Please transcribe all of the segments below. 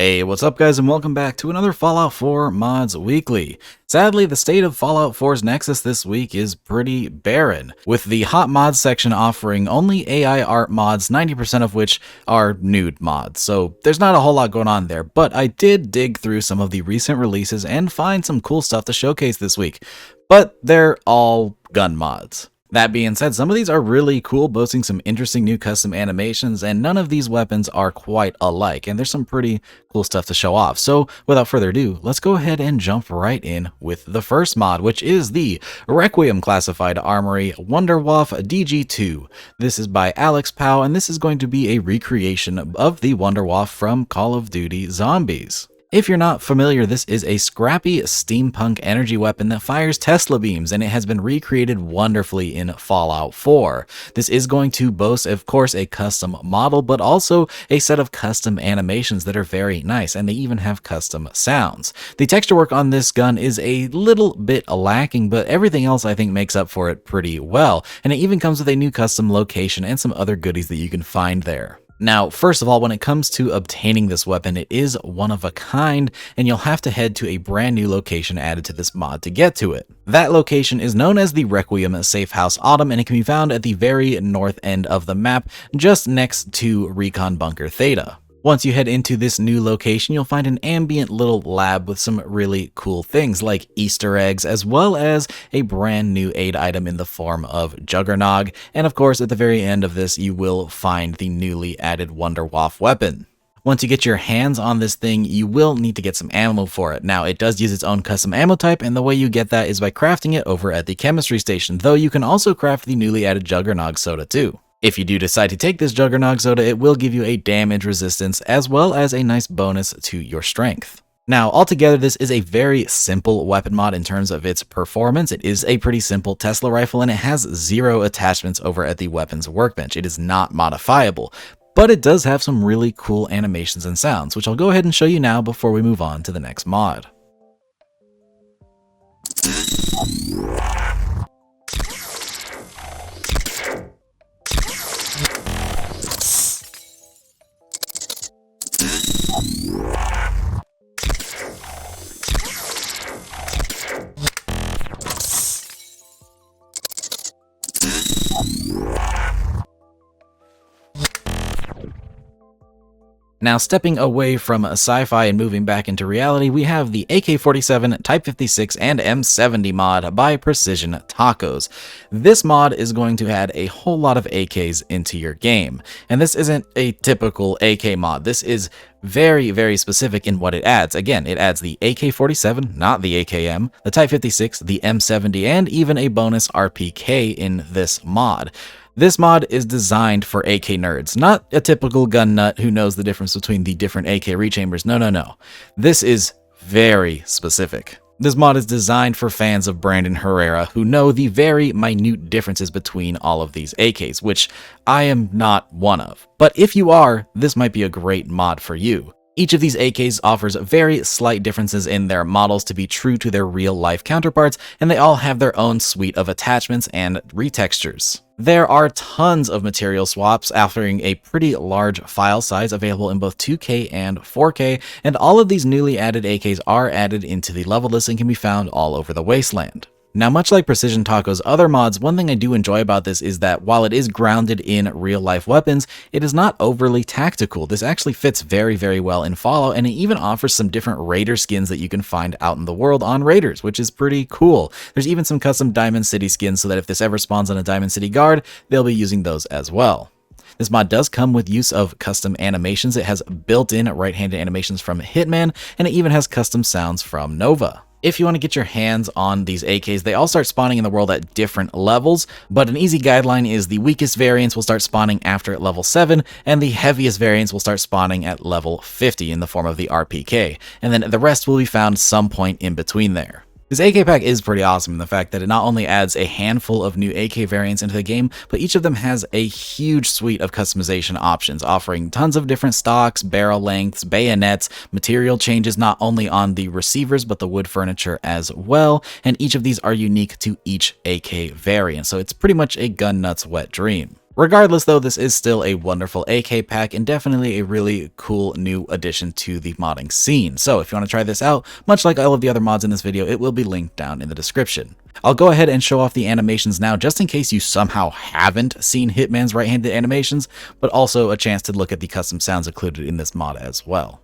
Hey, what's up guys, and welcome back to another Fallout 4 Mods Weekly. Sadly, the state of Fallout 4's Nexus this week is pretty barren, with the Hot Mods section offering only AI art mods, 90% of which are nude mods, so there's not a whole lot going on there, but I did dig through some of the recent releases and find some cool stuff to showcase this week, but they're all gun mods. That being said, some of these are really cool, boasting some interesting new custom animations, and none of these weapons are quite alike, and there's some pretty cool stuff to show off. So without further ado, let's go ahead and jump right in with the first mod, which is the Requiem classified armory Wunderwaffe DG2. This is by ALEXPOW, and this is going to be a recreation of the Wunderwaffe from Call of Duty Zombies. If you're not familiar, this is a scrappy steampunk energy weapon that fires Tesla beams, and it has been recreated wonderfully in Fallout 4. This is going to boast, of course, a custom model, but also a set of custom animations that are very nice, and they even have custom sounds. The texture work on this gun is a little bit lacking, but everything else I think makes up for it pretty well, and it even comes with a new custom location and some other goodies that you can find there. Now, first of all, when it comes to obtaining this weapon, it is one of a kind, and you'll have to head to a brand new location added to this mod to get to it. That location is known as the Requiem Safe House Autumn, and it can be found at the very north end of the map, just next to Recon Bunker Theta. Once you head into this new location, you'll find an ambient little lab with some really cool things like Easter eggs, as well as a brand new aid item in the form of Juggernog. And of course, at the very end of this, you will find the newly added Wunderwaffe weapon. Once you get your hands on this thing, you will need to get some ammo for it. Now, it does use its own custom ammo type, and the way you get that is by crafting it over at the chemistry station, though you can also craft the newly added Juggernog soda too. If you do decide to take this Juggernog soda, it will give you a damage resistance as well as a nice bonus to your strength. Now, altogether, this is a very simple weapon mod in terms of its performance. It is a pretty simple Tesla rifle, and it has 0 attachments over at the weapons workbench. It is not modifiable, but it does have some really cool animations and sounds, which I'll go ahead and show you now before we move on to the next mod. Now, stepping away from sci-fi and moving back into reality, we have the AK-47, Type 56, and M70 mod by PrecisionTacos. This mod is going to add a whole lot of AKs into your game, and this isn't a typical AK mod. This is very, very specific in what it adds. Again, it adds the AK-47, not the AKM, the Type 56, the M70, and even a bonus RPK in this mod. This mod is designed for AK nerds, not a typical gun nut who knows the difference between the different AK rechambers. No. This is very specific. This mod is designed for fans of Brandon Herrera who know the very minute differences between all of these AKs, which I am not one of. But if you are, this might be a great mod for you. Each of these AKs offers very slight differences in their models to be true to their real-life counterparts, and they all have their own suite of attachments and retextures. There are tons of material swaps, offering a pretty large file size available in both 2K and 4K, and all of these newly added AKs are added into the level list and can be found all over the wasteland. Now, much like PrecisionTacos' other mods, one thing I do enjoy about this is that while it is grounded in real-life weapons, it is not overly tactical. This actually fits very, very well in Fallout, and it even offers some different Raider skins that you can find out in the world on Raiders, which is pretty cool. There's even some custom Diamond City skins so that if this ever spawns on a Diamond City guard, they'll be using those as well. This mod does come with use of custom animations. It has built-in right-handed animations from Hitman, and it even has custom sounds from Nova. If you want to get your hands on these AKs, they all start spawning in the world at different levels, but an easy guideline is the weakest variants will start spawning after level 7, and the heaviest variants will start spawning at level 50 in the form of the RPK, and then the rest will be found some point in between there. This AK pack is pretty awesome in the fact that it not only adds a handful of new AK variants into the game, but each of them has a huge suite of customization options, offering tons of different stocks, barrel lengths, bayonets, material changes not only on the receivers but the wood furniture as well, and each of these are unique to each AK variant, so it's pretty much a gun nut's wet dream. Regardless though, this is still a wonderful AK pack and definitely a really cool new addition to the modding scene. So if you want to try this out, much like all of the other mods in this video, it will be linked down in the description. I'll go ahead and show off the animations now, just in case you somehow haven't seen Hitman's right-handed animations, but also a chance to look at the custom sounds included in this mod as well.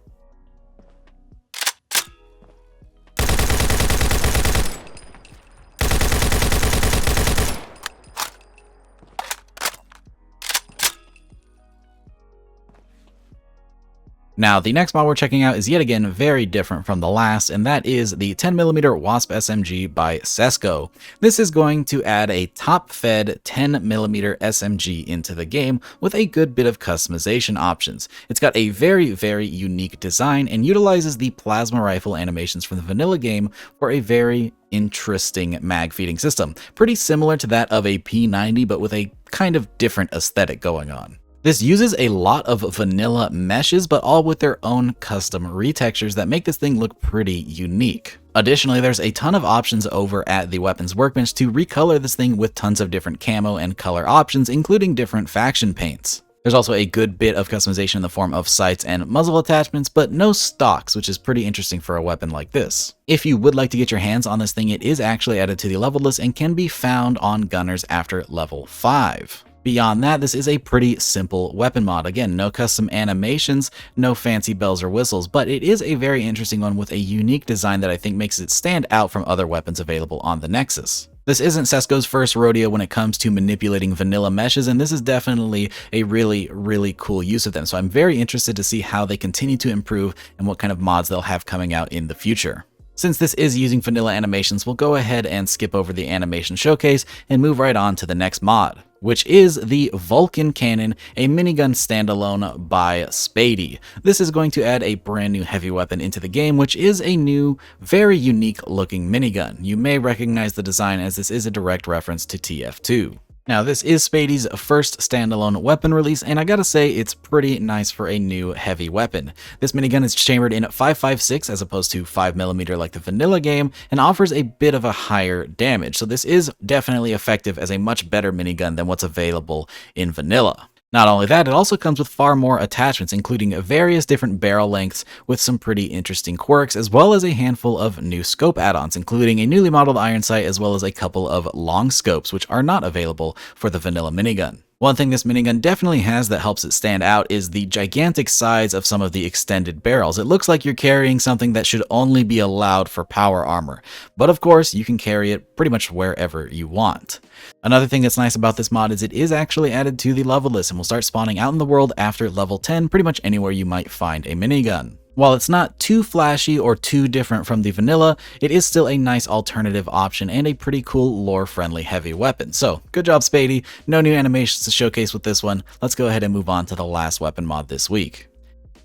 Now, the next mod we're checking out is yet again very different from the last, and that is the 10mm Wasp SMG by Sesco. This is going to add a top-fed 10mm SMG into the game with a good bit of customization options. It's got a very, very unique design and utilizes the plasma rifle animations from the vanilla game for a very interesting mag feeding system. Pretty similar to that of a P90, but with a kind of different aesthetic going on. This uses a lot of vanilla meshes, but all with their own custom retextures that make this thing look pretty unique. Additionally, there's a ton of options over at the weapons workbench to recolor this thing with tons of different camo and color options, including different faction paints. There's also a good bit of customization in the form of sights and muzzle attachments, but no stocks, which is pretty interesting for a weapon like this. If you would like to get your hands on this thing, it is actually added to the level list and can be found on gunners after level 5. Beyond that, this is a pretty simple weapon mod. Again, no custom animations, no fancy bells or whistles, but it is a very interesting one with a unique design that I think makes it stand out from other weapons available on the Nexus. This isn't Sesco's first rodeo when it comes to manipulating vanilla meshes, and this is definitely a really, really cool use of them. So I'm very interested to see how they continue to improve and what kind of mods they'll have coming out in the future. Since this is using vanilla animations, we'll go ahead and skip over the animation showcase and move right on to the next mod, which is the Vulcan Cannon, a minigun standalone by Spadey. This is going to add a brand new heavy weapon into the game, which is a new, very unique looking minigun. You may recognize the design as this is a direct reference to TF2. Now, this is Spadey's first standalone weapon release, and I gotta say, it's pretty nice for a new heavy weapon. This minigun is chambered in 5.56 as opposed to 5mm like the vanilla game, and offers a bit of a higher damage, so this is definitely effective as a much better minigun than what's available in vanilla. Not only that, it also comes with far more attachments, including various different barrel lengths with some pretty interesting quirks, as well as a handful of new scope add-ons, including a newly modeled iron sight, as well as a couple of long scopes, which are not available for the vanilla minigun. One thing this minigun definitely has that helps it stand out is the gigantic size of some of the extended barrels. It looks like you're carrying something that should only be allowed for power armor, but of course you can carry it pretty much wherever you want. Another thing that's nice about this mod is it is actually added to the level list and will start spawning out in the world after level 10, pretty much anywhere you might find a minigun. While it's not too flashy or too different from the vanilla, it is still a nice alternative option and a pretty cool lore-friendly heavy weapon. So, good job Spadey, no new animations to showcase with this one. Let's go ahead and move on to the last weapon mod this week.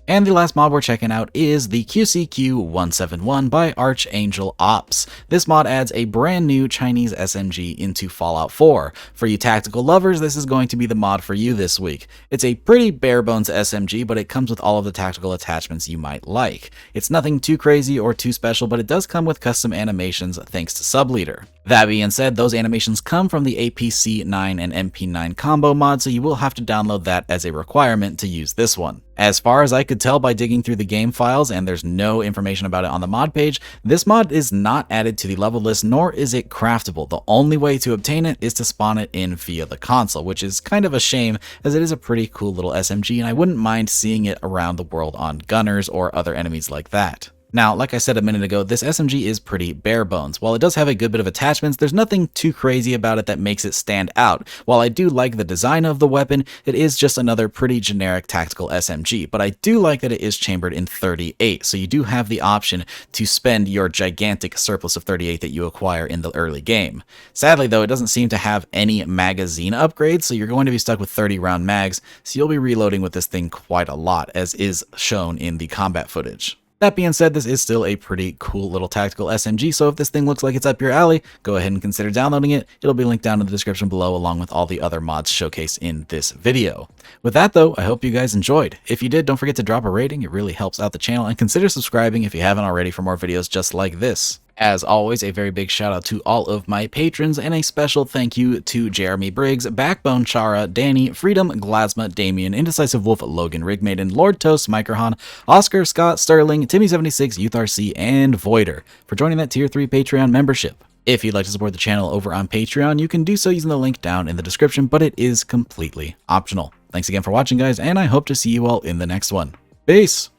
And the last mod we're checking out is the QCQ171 by Archangel Ops. This mod adds a brand new Chinese SMG into Fallout 4. For you tactical lovers, this is going to be the mod for you this week. It's a pretty bare bones SMG, but it comes with all of the tactical attachments you might like. It's nothing too crazy or too special, but it does come with custom animations thanks to Subleader. That being said, those animations come from the APC9 and MP9 combo mod, so you will have to download that as a requirement to use this one. As far as I could tell by digging through the game files, and there's no information about it on the mod page, this mod is not added to the level list, nor is it craftable. The only way to obtain it is to spawn it in via the console, which is kind of a shame as it is a pretty cool little SMG, and I wouldn't mind seeing it around the world on gunners or other enemies like that. Now, like I said a minute ago, this SMG is pretty bare bones. While it does have a good bit of attachments, there's nothing too crazy about it that makes it stand out. While I do like the design of the weapon, it is just another pretty generic tactical SMG, but I do like that it is chambered in 38, so you do have the option to spend your gigantic surplus of 38 that you acquire in the early game. Sadly though, it doesn't seem to have any magazine upgrades, so you're going to be stuck with 30 round mags, so you'll be reloading with this thing quite a lot, as is shown in the combat footage. That being said, this is still a pretty cool little tactical SMG, so if this thing looks like it's up your alley, go ahead and consider downloading it. It'll be linked down in the description below along with all the other mods showcased in this video. With that though, I hope you guys enjoyed. If you did, don't forget to drop a rating, it really helps out the channel, and consider subscribing if you haven't already for more videos just like this. As always, a very big shout out to all of my patrons, and a special thank you to Jeremy Briggs, Backbone Chara, Danny, Freedom, Glasma, Damien, Indecisive Wolf, Logan, Rigmaiden, Lord Toast, Microhon, Oscar, Scott, Sterling, Timmy76, Youth RC, and Voider for joining that Tier 3 Patreon membership. If you'd like to support the channel over on Patreon, you can do so using the link down in the description, but it is completely optional. Thanks again for watching, guys, and I hope to see you all in the next one. Peace!